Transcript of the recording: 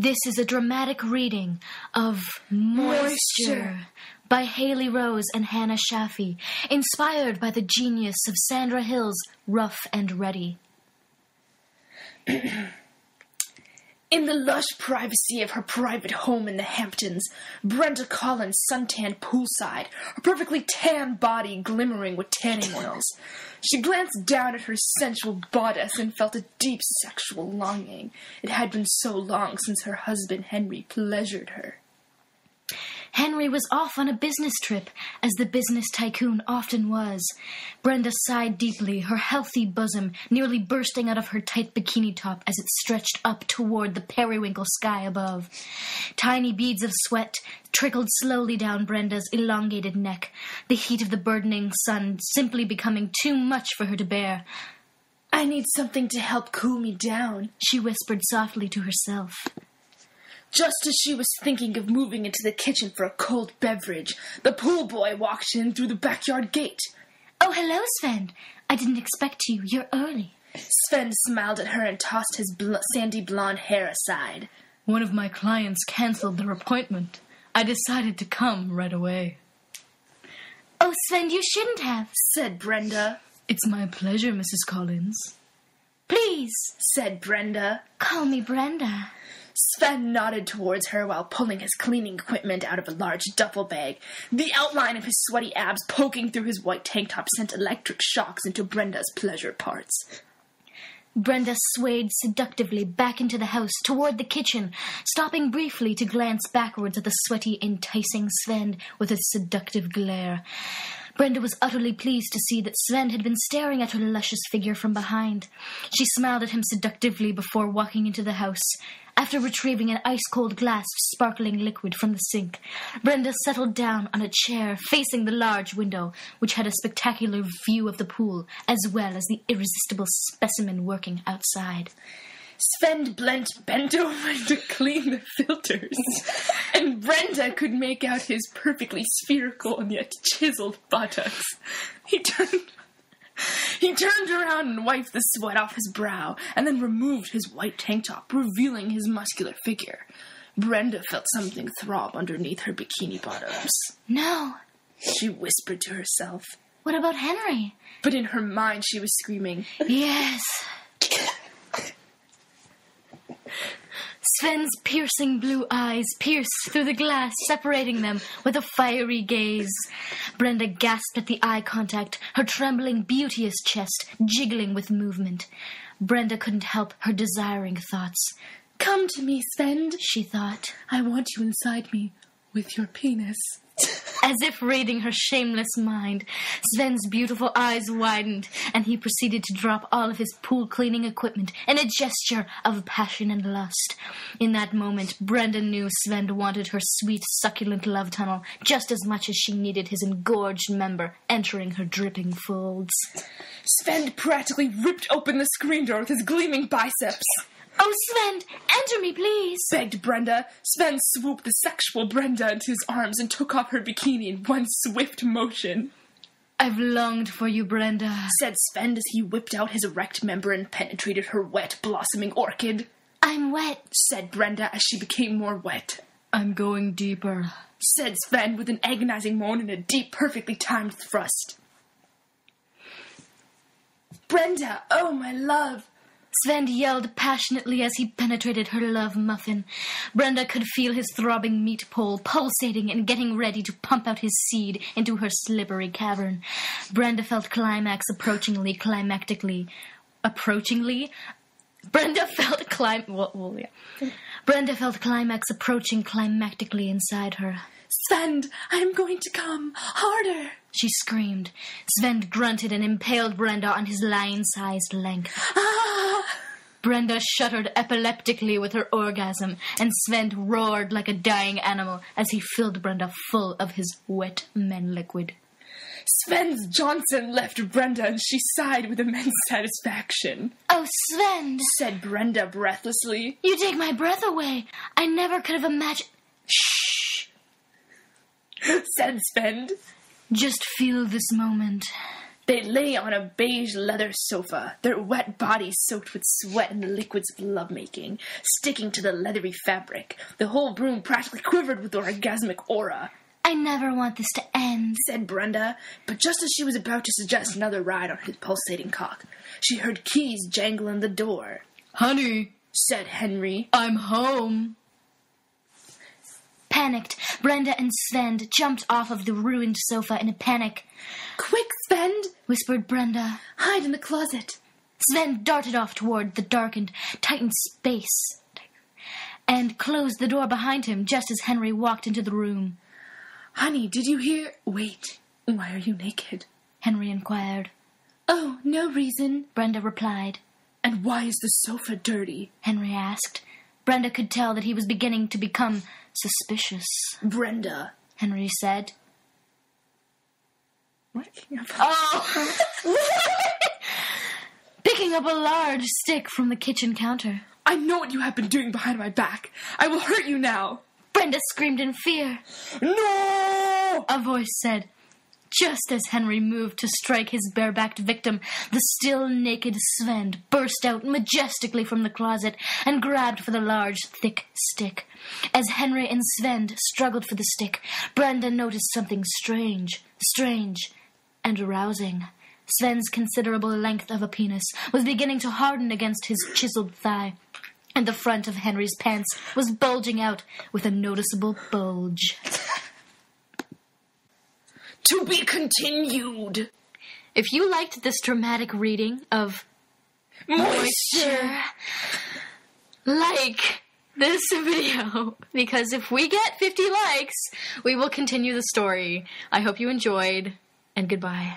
This is a dramatic reading of Moisture by Haley Rose and Hannah Shafi, inspired by the genius of Sandra Hill's Rough and Ready. In the lush privacy of her private home in the Hamptons, Brenda Collins suntanned poolside, her perfectly tan body glimmering with tanning oils. She glanced down at her sensual bodice and felt a deep sexual longing. It had been so long since her husband Henry pleasured her. Henry was off on a business trip, as the business tycoon often was. Brenda sighed deeply, her healthy bosom nearly bursting out of her tight bikini top as it stretched up toward the periwinkle sky above. Tiny beads of sweat trickled slowly down Brenda's elongated neck, the heat of the burdening sun simply becoming too much for her to bear. "I need something to help cool me down," she whispered softly to herself. Just as she was thinking of moving into the kitchen for a cold beverage, the pool boy walked in through the backyard gate. "Oh, hello, Sven. I didn't expect you. You're early." Sven smiled at her and tossed his sandy blonde hair aside. "One of my clients canceled their appointment. I decided to come right away." "Oh, Sven, you shouldn't have," said Brenda. "It's my pleasure, Mrs. Collins." "Please," said Brenda. "Call me Brenda." Sven nodded towards her while pulling his cleaning equipment out of a large duffel bag. The outline of his sweaty abs poking through his white tank top sent electric shocks into Brenda's pleasure parts. Brenda swayed seductively back into the house toward the kitchen, stopping briefly to glance backwards at the sweaty, enticing Sven with his seductive glare. Brenda was utterly pleased to see that Sven had been staring at her luscious figure from behind. She smiled at him seductively before walking into the house. After retrieving an ice-cold glass of sparkling liquid from the sink, Brenda settled down on a chair facing the large window, which had a spectacular view of the pool, as well as the irresistible specimen working outside. Sven bent over to clean the filters, and Brenda could make out his perfectly spherical and yet chiseled buttocks. He turned around and wiped the sweat off his brow, and then removed his white tank top, revealing his muscular figure. Brenda felt something throb underneath her bikini bottoms. "No," she whispered to herself. "What about Henry?" But in her mind she was screaming, "Yes." Sven's piercing blue eyes pierced through the glass, separating them with a fiery gaze. Brenda gasped at the eye contact, her trembling, beauteous chest jiggling with movement. Brenda couldn't help her desiring thoughts. "Come to me, Sven," she thought. "I want you inside me with your penis." As if reading her shameless mind, Sven's beautiful eyes widened, and he proceeded to drop all of his pool-cleaning equipment in a gesture of passion and lust. In that moment, Brenda knew Sven wanted her sweet, succulent love tunnel just as much as she needed his engorged member entering her dripping folds. Sven practically ripped open the screen door with his gleaming biceps. "Oh, Sven, enter me, please," begged Brenda. Sven swooped the sexual Brenda into his arms and took off her bikini in one swift motion. "I've longed for you, Brenda," said Sven as he whipped out his erect member and penetrated her wet, blossoming orchid. "I'm wet," said Brenda as she became more wet. "I'm going deeper," said Sven with an agonizing moan and a deep, perfectly timed thrust. "Brenda, oh my love!" Sven yelled passionately as he penetrated her love muffin. Brenda could feel his throbbing meat pole pulsating and getting ready to pump out his seed into her slippery cavern. Brenda felt climax climactically. Brenda felt climax approaching climactically inside her. "Sven, I am going to come. Harder!" she screamed. Sven grunted and impaled Brenda on his lion-sized length. Ah! Brenda shuddered epileptically with her orgasm, and Sven roared like a dying animal as he filled Brenda full of his wet men liquid. Sven's Johnson left Brenda, and she sighed with immense satisfaction. "Oh, Sven," said Brenda breathlessly. "You take my breath away. I never could have imagined—" "Shh," said Sven. "Just feel this moment. They lay on a beige leather sofa, their wet bodies soaked with sweat and the liquids of lovemaking, sticking to the leathery fabric. The whole room practically quivered with orgasmic aura. I never want this to end, said Brenda, but just as she was about to suggest another ride on his pulsating cock, she heard keys jangle in the door. Honey, said Henry, I'm home. Panicked, Brenda and Sven jumped off of the ruined sofa in a panic. Quick, Sven, whispered Brenda. Hide in the closet. Sven darted off toward the darkened, tightened space and closed the door behind him just as Henry walked into the room. Honey, did you hear? Wait, why are you naked? Henry inquired. Oh, no reason, Brenda replied. And why is the sofa dirty? Henry asked. Brenda could tell that he was beginning to become suspicious. Brenda, Henry said. What? Oh! Picking up a large stick from the kitchen counter. I know what you have been doing behind my back. I will hurt you now. Brenda screamed in fear. No! A voice said. Just as Henry moved to strike his barebacked victim, the still naked Sven burst out majestically from the closet and grabbed for the large, thick stick. As Henry and Sven struggled for the stick, Brenda noticed something strange, and arousing. Sven's considerable length of a penis was beginning to harden against his chiseled thigh, and the front of Henry's pants was bulging out with a noticeable bulge. To be continued. If you liked this dramatic reading of Moisture, like this video, because if we get 50 likes, we will continue the story. I hope you enjoyed, and goodbye.